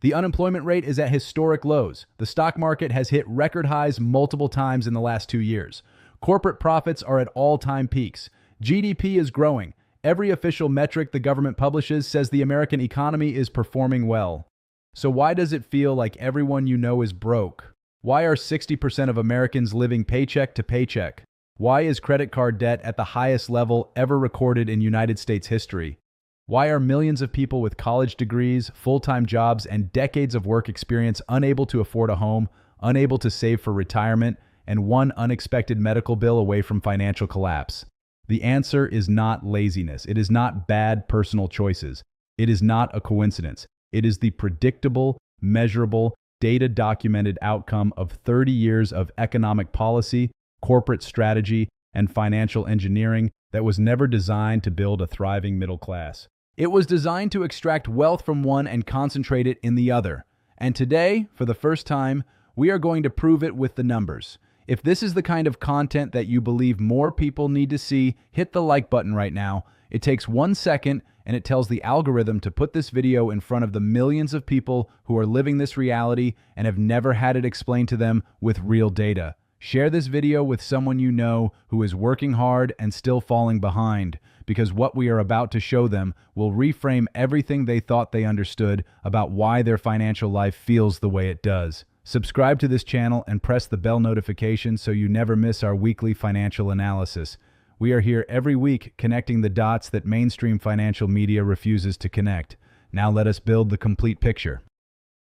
The unemployment rate is at historic lows. The stock market has hit record highs multiple times in the last 2 years. Corporate profits are at all-time peaks. GDP is growing. Every official metric the government publishes says the American economy is performing well. So why does it feel like everyone you know is broke? Why are 60% of Americans living paycheck to paycheck? Why is credit card debt at the highest level ever recorded in United States history? Why are millions of people with college degrees, full-time jobs, and decades of work experience unable to afford a home, unable to save for retirement, and one unexpected medical bill away from financial collapse? The answer is not laziness. It is not bad personal choices. It is not a coincidence. It is the predictable, measurable, data-documented outcome of 30 years of economic policy, corporate strategy, and financial engineering that was never designed to build a thriving middle class. It was designed to extract wealth from one and concentrate it in the other. And today, for the first time, we are going to prove it with the numbers. If this is the kind of content that you believe more people need to see, hit the like button right now. It takes 1 second, and it tells the algorithm to put this video in front of the millions of people who are living this reality and have never had it explained to them with real data. Share this video with someone you know who is working hard and still falling behind, because what we are about to show them will reframe everything they thought they understood about why their financial life feels the way it does. Subscribe to this channel and press the bell notification so you never miss our weekly financial analysis. We are here every week connecting the dots that mainstream financial media refuses to connect. Now let us build the complete picture.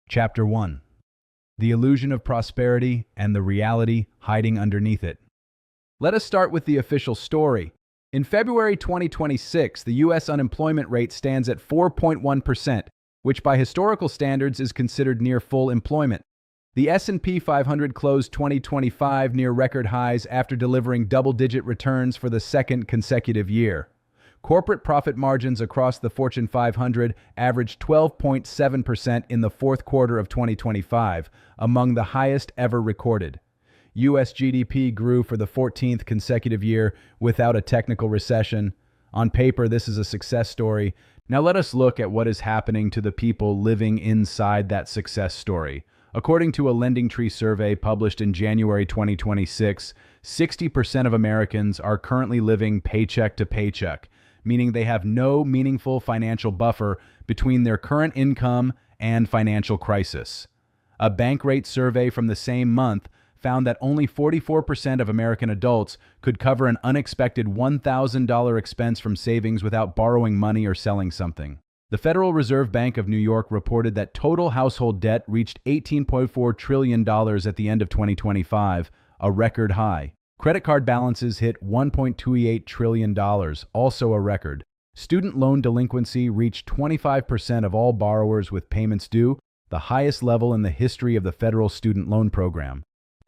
Chapter 1. The illusion of prosperity and the reality hiding underneath it. Let us start with the official story. In February 2026, the U.S. unemployment rate stands at 4.1%, which by historical standards is considered near full employment. The S&P 500 closed 2025 near record highs after delivering double-digit returns for the second consecutive year. Corporate profit margins across the Fortune 500 averaged 12.7% in the fourth quarter of 2025, among the highest ever recorded. U.S. GDP grew for the 14th consecutive year without a technical recession. On paper, this is a success story. Now let us look at what is happening to the people living inside that success story. According to a LendingTree survey published in January 2026, 60% of Americans are currently living paycheck to paycheck, meaning they have no meaningful financial buffer between their current income and financial crisis. A Bankrate survey from the same month found that only 44% of American adults could cover an unexpected $1,000 expense from savings without borrowing money or selling something. The Federal Reserve Bank of New York reported that total household debt reached $18.4 trillion at the end of 2025, a record high. Credit card balances hit $1.28 trillion, also a record. Student loan delinquency reached 25% of all borrowers with payments due, the highest level in the history of the federal student loan program.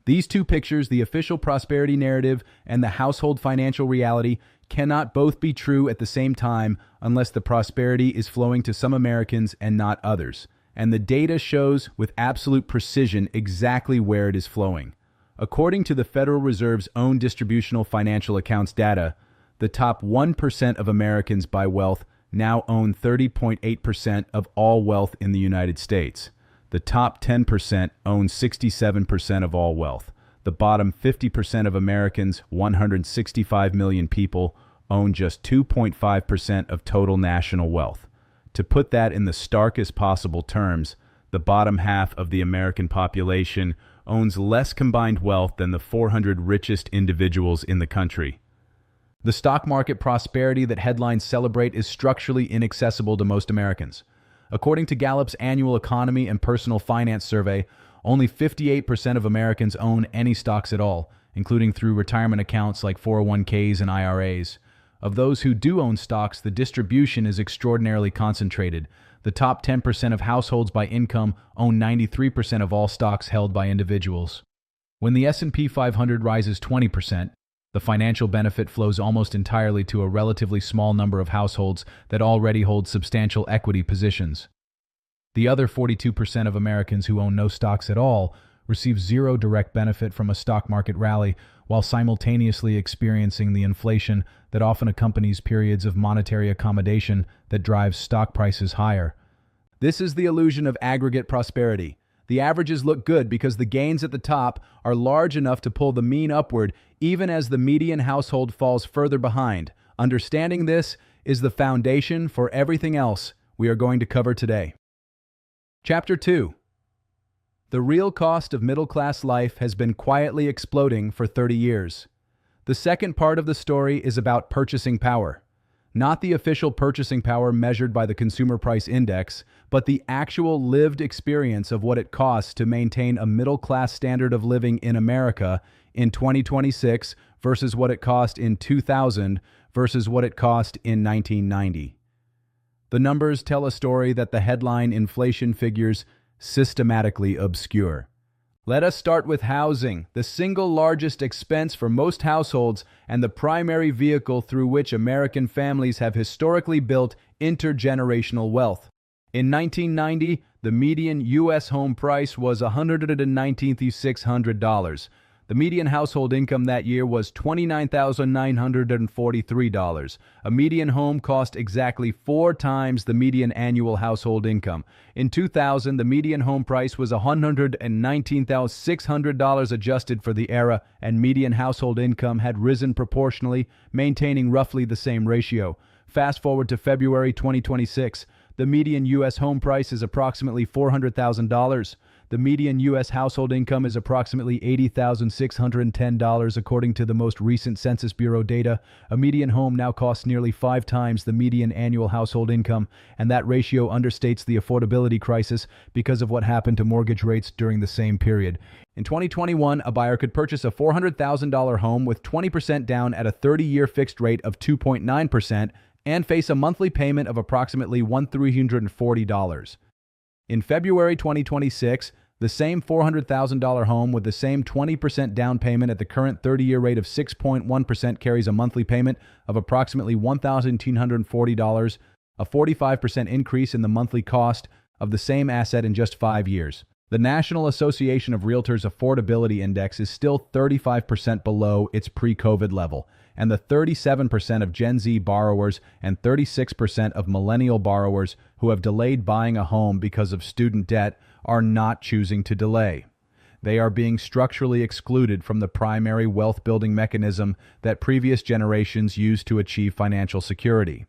These two pictures, the official prosperity narrative and the household financial reality, cannot both be true at the same time unless the prosperity is flowing to some Americans and not others. And the data shows with absolute precision exactly where it is flowing. According to the Federal Reserve's own distributional financial accounts data, the top 1% of Americans by wealth now own 30.8% of all wealth in the United States. The top 10% own 67% of all wealth. The bottom 50% of Americans, 165 million people, own just 2.5% of total national wealth. To put that in the starkest possible terms, the bottom half of the American population owns less combined wealth than the 400 richest individuals in the country. The stock market prosperity that headlines celebrate is structurally inaccessible to most Americans. According to Gallup's annual economy and personal finance survey, only 58% of Americans own any stocks at all, including through retirement accounts like 401ks and IRAs. Of those who do own stocks, the distribution is extraordinarily concentrated. The top 10% of households by income own 93% of all stocks held by individuals. When the S&P 500 rises 20%, the financial benefit flows almost entirely to a relatively small number of households that already hold substantial equity positions. The other 42% of Americans who own no stocks at all receive zero direct benefit from a stock market rally while simultaneously experiencing the inflation that often accompanies periods of monetary accommodation that drives stock prices higher. This is the illusion of aggregate prosperity. The averages look good because the gains at the top are large enough to pull the mean upward, even as the median household falls further behind. Understanding this is the foundation for everything else we are going to cover today. Chapter 2. The real cost of middle-class life has been quietly exploding for 30 years. The second part of the story is about purchasing power. Not the official purchasing power measured by the Consumer Price Index, but the actual lived experience of what it costs to maintain a middle-class standard of living in America in 2026 versus what it cost in 2000 versus what it cost in 1990. The numbers tell a story that the headline inflation figures systematically obscure. Let us start with housing, the single largest expense for most households and the primary vehicle through which American families have historically built intergenerational wealth. In 1990, the median U.S. home price was $119,600. The median household income that year was $29,943. A median home cost exactly 4 times the median annual household income. In 2000, the median home price was $119,600 adjusted for the era, and median household income had risen proportionally, maintaining roughly the same ratio. Fast forward to February 2026, the median U.S. home price is approximately $400,000. The median U.S. household income is approximately $80,610 according to the most recent Census Bureau data. A median home now costs nearly 5 times the median annual household income, and that ratio understates the affordability crisis because of what happened to mortgage rates during the same period. In 2021, a buyer could purchase a $400,000 home with 20% down at a 30-year fixed rate of 2.9% and face a monthly payment of approximately $1,340. In February 2026, the same $400,000 home with the same 20% down payment at the current 30-year rate of 6.1% carries a monthly payment of approximately $1,340, a 45% increase in the monthly cost of the same asset in just 5 years. The National Association of Realtors Affordability Index is still 35% below its pre-COVID level, and the 37% of Gen Z borrowers and 36% of millennial borrowers who have delayed buying a home because of student debt are not choosing to delay. They are being structurally excluded from the primary wealth-building mechanism that previous generations used to achieve financial security.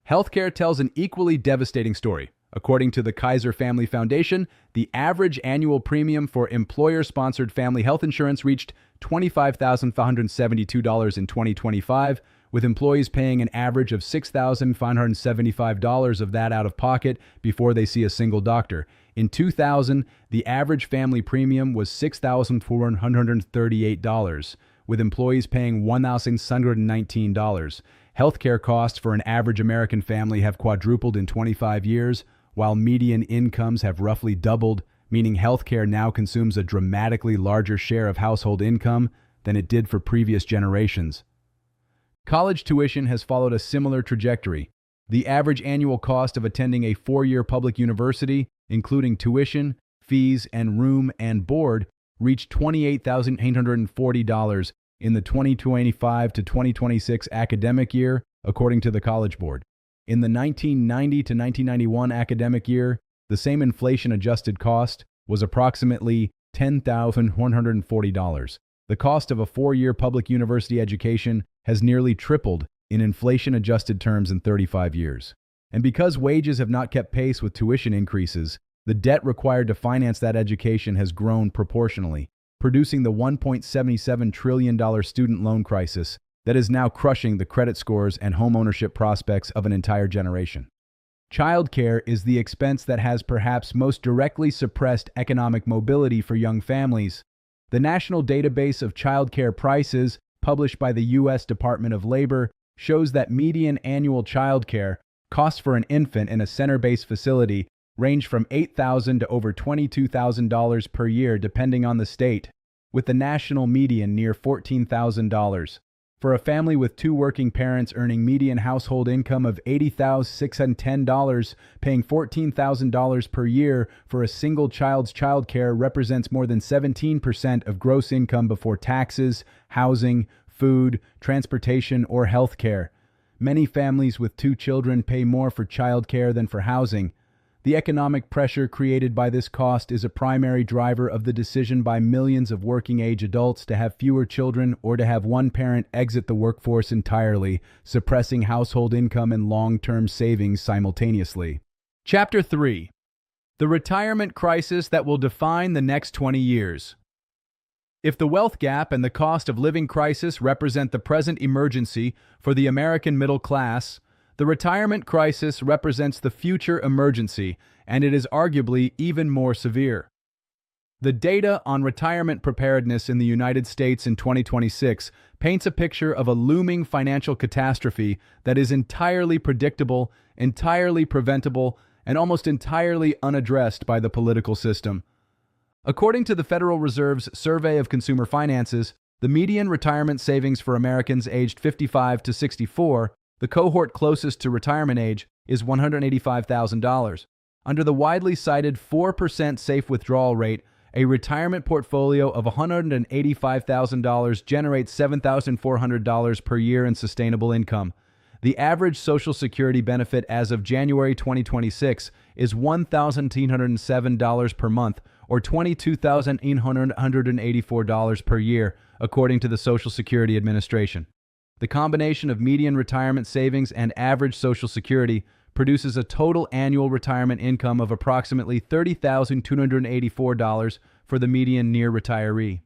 Healthcare tells an equally devastating story. According to the Kaiser Family Foundation, the average annual premium for employer-sponsored family health insurance reached $25,572 in 2025, with employees paying an average of $6,575 of that out of pocket before they see a single doctor. In 2000, the average family premium was $6,438, with employees paying $1,619. Healthcare costs for an average American family have quadrupled in 25 years, while median incomes have roughly doubled, meaning healthcare now consumes a dramatically larger share of household income than it did for previous generations. College tuition has followed a similar trajectory. The average annual cost of attending a 4-year public university, including tuition, fees, and room and board, reached $28,840 in the 2025 to 2026 academic year, according to the College Board. In the 1990 to 1991 academic year, the same inflation-adjusted cost was approximately $10,140. The cost of a 4-year public university education has nearly tripled in inflation-adjusted terms in 35 years. And because wages have not kept pace with tuition increases, the debt required to finance that education has grown proportionally, producing the $1.77 trillion student loan crisis that is now crushing the credit scores and homeownership prospects of an entire generation. Childcare is the expense that has perhaps most directly suppressed economic mobility for young families. The National Database of Childcare Prices, published by the U.S. Department of Labor, shows that median annual childcare costs for an infant in a center-based facility range from $8,000 to over $22,000 per year depending on the state, with the national median near $14,000. For a family with 2 working parents earning median household income of $80,610, paying $14,000 per year for a single child's childcare represents more than 17% of gross income before taxes, housing, food, transportation, or health care. Many families with 2 children pay more for childcare than for housing. The economic pressure created by this cost is a primary driver of the decision by millions of working-age adults to have fewer children or to have one parent exit the workforce entirely, suppressing household income and long-term savings simultaneously. Chapter 3. The retirement crisis that will define the next 20 years. If the wealth gap and the cost of living crisis represent the present emergency for the American middle class, the retirement crisis represents the future emergency, and it is arguably even more severe. The data on retirement preparedness in the United States in 2026 paints a picture of a looming financial catastrophe that is entirely predictable, entirely preventable, and almost entirely unaddressed by the political system. According to the Federal Reserve's Survey of Consumer Finances, the median retirement savings for Americans aged 55 to 64, the cohort closest to retirement age, is $185,000. Under the widely cited 4% safe withdrawal rate, a retirement portfolio of $185,000 generates $7,400 per year in sustainable income. The average Social Security benefit as of January 2026 is $1,907 per month, or $22,884 per year, according to the Social Security Administration. The combination of median retirement savings and average Social Security produces a total annual retirement income of approximately $30,284 for the median near-retiree.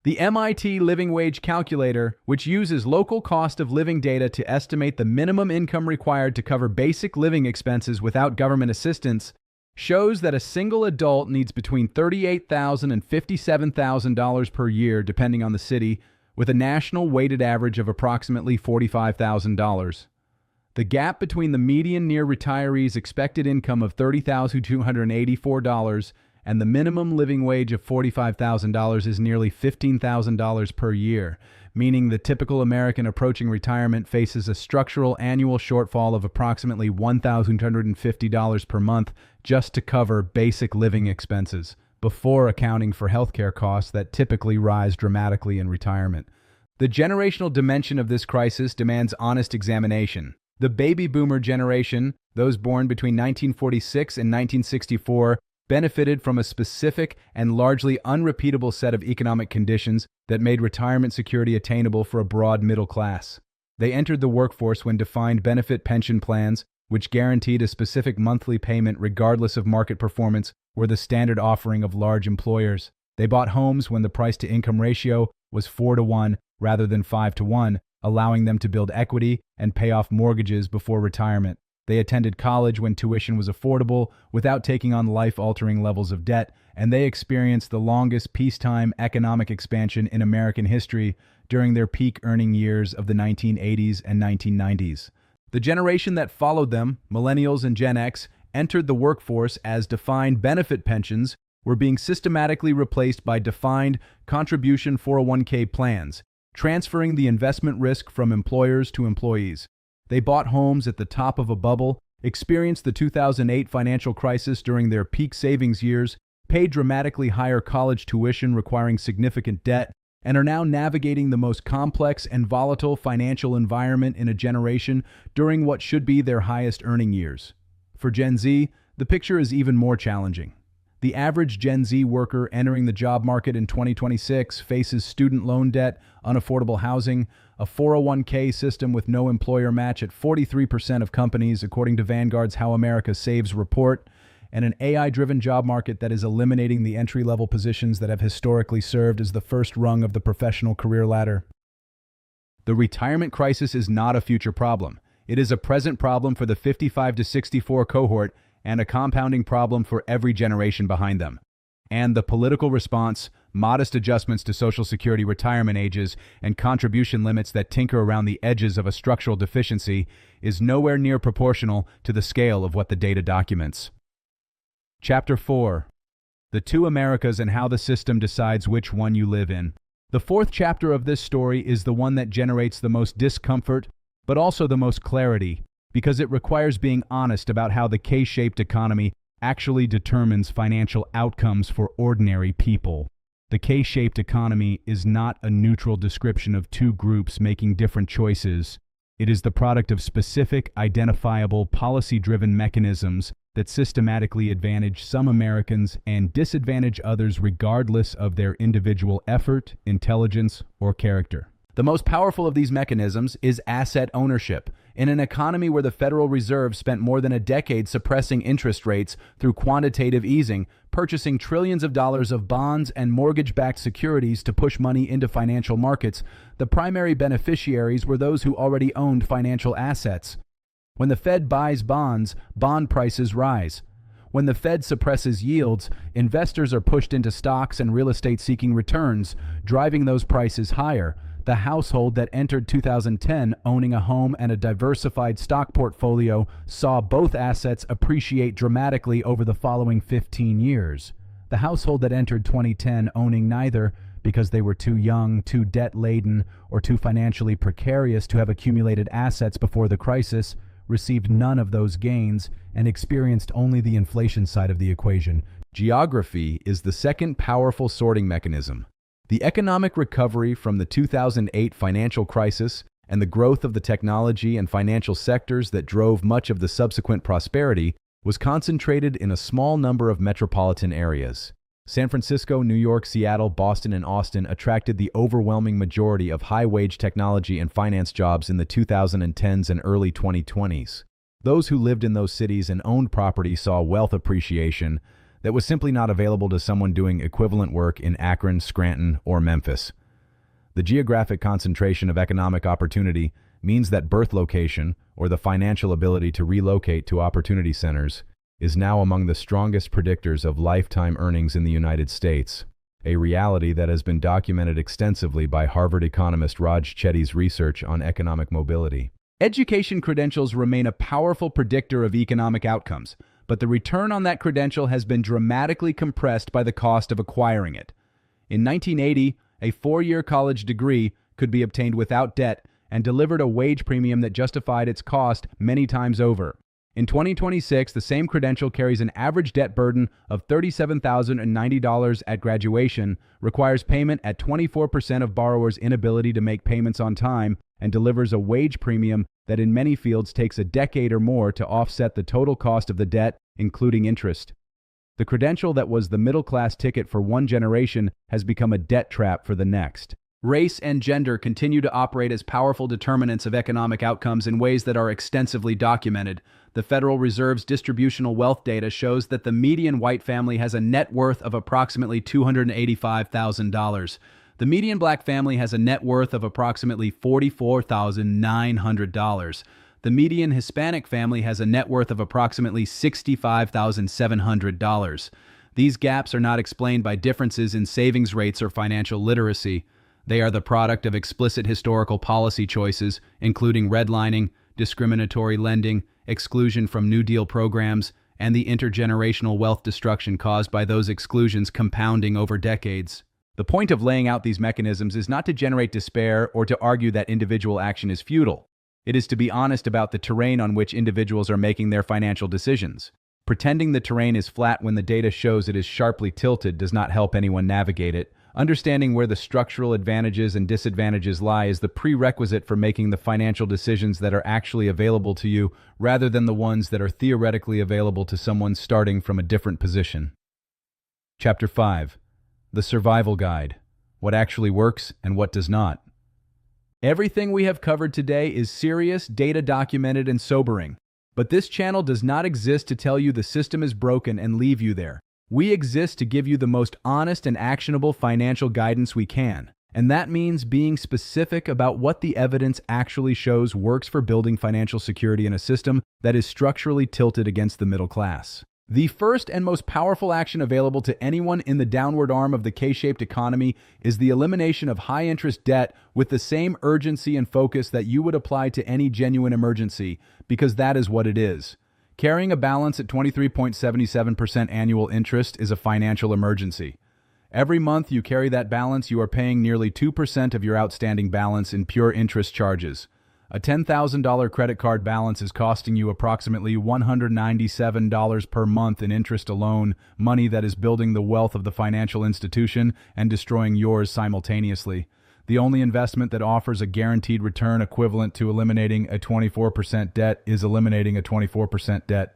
The MIT Living Wage Calculator, which uses local cost of living data to estimate the minimum income required to cover basic living expenses without government assistance, shows that a single adult needs between $38,000 and $57,000 per year, depending on the city, with a national weighted average of approximately $45,000. The gap between the median near-retiree's expected income of $30,284 and the minimum living wage of $45,000 is nearly $15,000 per year, meaning the typical American approaching retirement faces a structural annual shortfall of approximately $1,250 per month just to cover basic living expenses, before accounting for healthcare costs that typically rise dramatically in retirement. The generational dimension of this crisis demands honest examination. The baby boomer generation, those born between 1946 and 1964, benefited from a specific and largely unrepeatable set of economic conditions that made retirement security attainable for a broad middle class. They entered the workforce when defined benefit pension plans, which guaranteed a specific monthly payment regardless of market performance, were the standard offering of large employers. They bought homes when the price-to-income ratio was 4-to-1 rather than 5-to-1, allowing them to build equity and pay off mortgages before retirement. They attended college when tuition was affordable without taking on life-altering levels of debt, and they experienced the longest peacetime economic expansion in American history during their peak earning years of the 1980s and 1990s. The generation that followed them, Millennials and Gen X, entered the workforce as defined benefit pensions were being systematically replaced by defined contribution 401k plans, transferring the investment risk from employers to employees. They bought homes at the top of a bubble, experienced the 2008 financial crisis during their peak savings years, paid dramatically higher college tuition requiring significant debt, and are now navigating the most complex and volatile financial environment in a generation during what should be their highest earning years. For Gen Z, the picture is even more challenging. The average Gen Z worker entering the job market in 2026 faces student loan debt, unaffordable housing, a 401k system with no employer match at 43% of companies, according to Vanguard's How America Saves report, and an AI-driven job market that is eliminating the entry-level positions that have historically served as the first rung of the professional career ladder. The retirement crisis is not a future problem. It is a present problem for the 55 to 64 cohort and a compounding problem for every generation behind them. And the political response, modest adjustments to Social Security retirement ages, and contribution limits that tinker around the edges of a structural deficiency, is nowhere near proportional to the scale of what the data documents. Chapter 4. The Two Americas and How the System Decides Which One You Live in. The fourth chapter of this story is the one that generates the most discomfort, but also the most clarity, because it requires being honest about how the K-shaped economy actually determines financial outcomes for ordinary people. The K-shaped economy is not a neutral description of two groups making different choices. It is the product of specific, identifiable, policy-driven mechanisms that systematically advantage some Americans and disadvantage others regardless of their individual effort, intelligence, or character. The most powerful of these mechanisms is asset ownership. In an economy where the Federal Reserve spent more than a decade suppressing interest rates through quantitative easing, purchasing trillions of dollars of bonds and mortgage-backed securities to push money into financial markets, the primary beneficiaries were those who already owned financial assets. When the Fed buys bonds, bond prices rise. When the Fed suppresses yields, investors are pushed into stocks and real estate seeking returns, driving those prices higher. The household that entered 2010 owning a home and a diversified stock portfolio saw both assets appreciate dramatically over the following 15 years. The household that entered 2010 owning neither because they were too young, too debt-laden, or too financially precarious to have accumulated assets before the crisis received none of those gains and experienced only the inflation side of the equation. Geography is the second powerful sorting mechanism. The economic recovery from the 2008 financial crisis and the growth of the technology and financial sectors that drove much of the subsequent prosperity was concentrated in a small number of metropolitan areas. San Francisco, New York, Seattle, Boston, and Austin attracted the overwhelming majority of high-wage technology and finance jobs in the 2010s and early 2020s. Those who lived in those cities and owned property saw wealth appreciation that was simply not available to someone doing equivalent work in Akron, Scranton, or Memphis. The geographic concentration of economic opportunity means that birth location, or the financial ability to relocate to opportunity centers, is now among the strongest predictors of lifetime earnings in the United States, a reality that has been documented extensively by Harvard economist Raj Chetty's research on economic mobility. Education credentials remain a powerful predictor of economic outcomes, but the return on that credential has been dramatically compressed by the cost of acquiring it. In 1980, a 4-year college degree could be obtained without debt and delivered a wage premium that justified its cost many times over. In 2026, the same credential carries an average debt burden of $37,090 at graduation, requires payment at 24% of borrowers' inability to make payments on time, and delivers a wage premium that in many fields takes a decade or more to offset the total cost of the debt, including interest. The credential that was the middle-class ticket for one generation has become a debt trap for the next. Race and gender continue to operate as powerful determinants of economic outcomes in ways that are extensively documented. The Federal Reserve's distributional wealth data shows that the median white family has a net worth of approximately $285,000. The median black family has a net worth of approximately $44,900. The median Hispanic family has a net worth of approximately $65,700. These gaps are not explained by differences in savings rates or financial literacy. They are the product of explicit historical policy choices, including redlining, discriminatory lending, exclusion from New Deal programs, and the intergenerational wealth destruction caused by those exclusions compounding over decades. The point of laying out these mechanisms is not to generate despair or to argue that individual action is futile. It is to be honest about the terrain on which individuals are making their financial decisions. Pretending the terrain is flat when the data shows it is sharply tilted does not help anyone navigate it. Understanding where the structural advantages and disadvantages lie is the prerequisite for making the financial decisions that are actually available to you, rather than the ones that are theoretically available to someone starting from a different position. Chapter 5. The Survival Guide. What actually works and what does not. Everything we have covered today is serious, data-documented, and sobering. But this channel does not exist to tell you the system is broken and leave you there. We exist to give you the most honest and actionable financial guidance we can. And that means being specific about what the evidence actually shows works for building financial security in a system that is structurally tilted against the middle class. The first and most powerful action available to anyone in the downward arm of the K-shaped economy is the elimination of high-interest debt with the same urgency and focus that you would apply to any genuine emergency, because that is what it is. Carrying a balance at 23.77% annual interest is a financial emergency. Every month you carry that balance, you are paying nearly 2% of your outstanding balance in pure interest charges. A $10,000 credit card balance is costing you approximately $197 per month in interest alone, money that is building the wealth of the financial institution and destroying yours simultaneously. The only investment that offers a guaranteed return equivalent to eliminating a 24% debt is eliminating a 24% debt.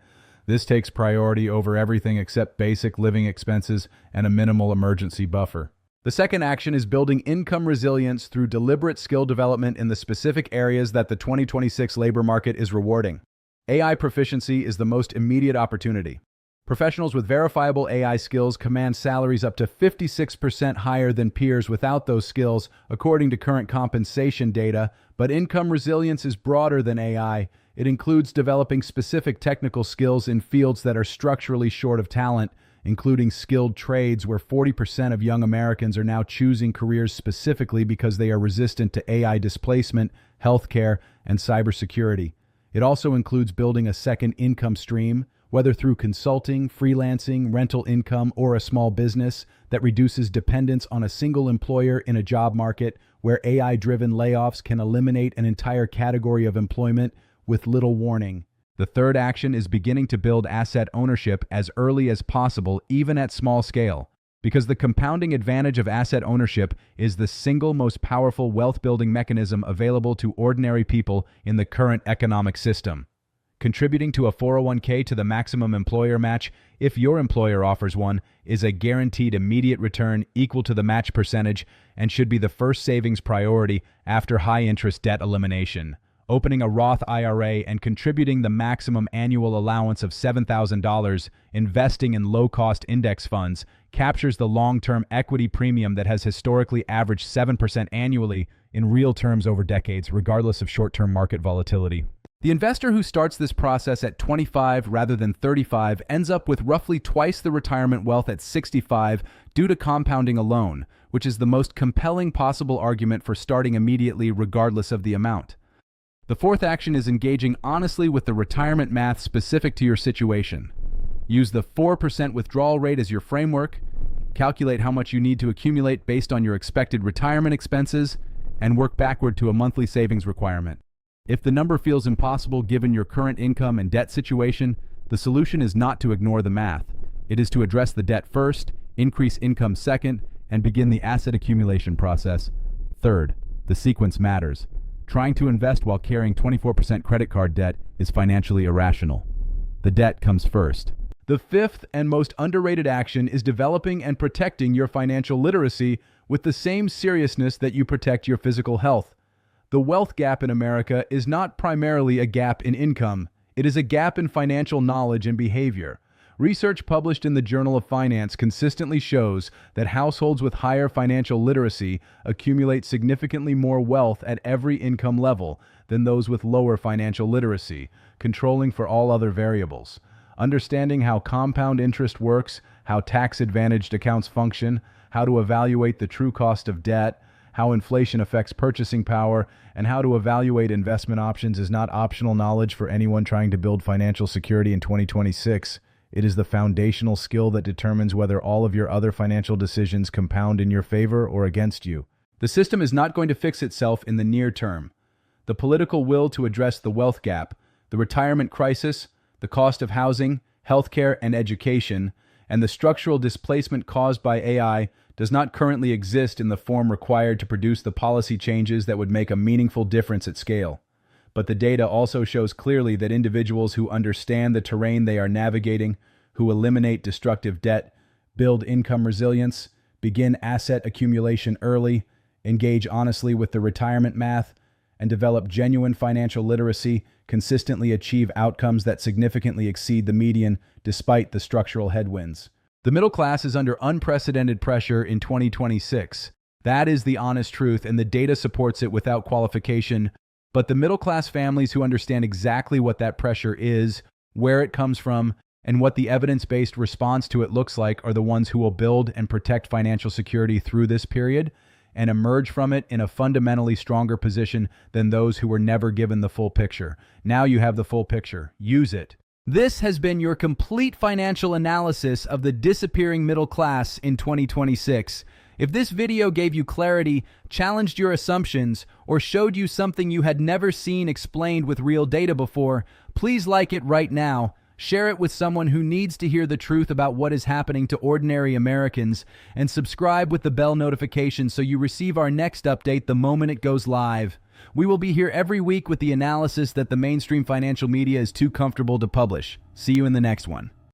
This takes priority over everything except basic living expenses and a minimal emergency buffer. The second action is building income resilience through deliberate skill development in the specific areas that the 2026 labor market is rewarding. AI proficiency is the most immediate opportunity. Professionals with verifiable AI skills command salaries up to 56% higher than peers without those skills, according to current compensation data, but income resilience is broader than AI. It includes developing specific technical skills in fields that are structurally short of talent, including skilled trades where 40% of young Americans are now choosing careers specifically because they are resistant to AI displacement, healthcare, and cybersecurity. It also includes building a second income stream, whether through consulting, freelancing, rental income, or a small business that reduces dependence on a single employer in a job market where AI-driven layoffs can eliminate an entire category of employment with little warning. The third action is beginning to build asset ownership as early as possible, even at small scale, because the compounding advantage of asset ownership is the single most powerful wealth-building mechanism available to ordinary people in the current economic system. Contributing to a 401k to the maximum employer match, if your employer offers one, is a guaranteed immediate return equal to the match percentage and should be the first savings priority after high-interest debt elimination. Opening a Roth IRA and contributing the maximum annual allowance of $7,000, investing in low-cost index funds, captures the long-term equity premium that has historically averaged 7% annually in real terms over decades, regardless of short-term market volatility. The investor who starts this process at 25 rather than 35 ends up with roughly twice the retirement wealth at 65 due to compounding alone, which is the most compelling possible argument for starting immediately regardless of the amount. The fourth action is engaging honestly with the retirement math specific to your situation. Use the 4% withdrawal rate as your framework, calculate how much you need to accumulate based on your expected retirement expenses, and work backward to a monthly savings requirement. If the number feels impossible given your current income and debt situation, the solution is not to ignore the math. It is to address the debt first, increase income second, and begin the asset accumulation process. Third, the sequence matters. Trying to invest while carrying 24% credit card debt is financially irrational. The debt comes first. The fifth and most underrated action is developing and protecting your financial literacy with the same seriousness that you protect your physical health. The wealth gap in America is not primarily a gap in income. It is a gap in financial knowledge and behavior. Research published in the Journal of Finance consistently shows that households with higher financial literacy accumulate significantly more wealth at every income level than those with lower financial literacy, controlling for all other variables. Understanding how compound interest works, how tax-advantaged accounts function, how to evaluate the true cost of debt, how inflation affects purchasing power, and how to evaluate investment options is not optional knowledge for anyone trying to build financial security in 2026. It is the foundational skill that determines whether all of your other financial decisions compound in your favor or against you. The system is not going to fix itself in the near term. The political will to address the wealth gap, the retirement crisis, the cost of housing, healthcare, and education, and the structural displacement caused by AI does not currently exist in the form required to produce the policy changes that would make a meaningful difference at scale. But the data also shows clearly that individuals who understand the terrain they are navigating, who eliminate destructive debt, build income resilience, begin asset accumulation early, engage honestly with the retirement math, and develop genuine financial literacy consistently achieve outcomes that significantly exceed the median despite the structural headwinds. The middle class is under unprecedented pressure in 2026. That is the honest truth, and the data supports it without qualification. But the middle-class families who understand exactly what that pressure is, where it comes from, and what the evidence-based response to it looks like are the ones who will build and protect financial security through this period and emerge from it in a fundamentally stronger position than those who were never given the full picture. Now you have the full picture. Use it. This has been your complete financial analysis of the disappearing middle class in 2026. If this video gave you clarity, challenged your assumptions, or showed you something you had never seen explained with real data before, please like it right now. Share it with someone who needs to hear the truth about what is happening to ordinary Americans, and subscribe with the bell notification so you receive our next update the moment it goes live. We will be here every week with the analysis that the mainstream financial media is too comfortable to publish. See you in the next one.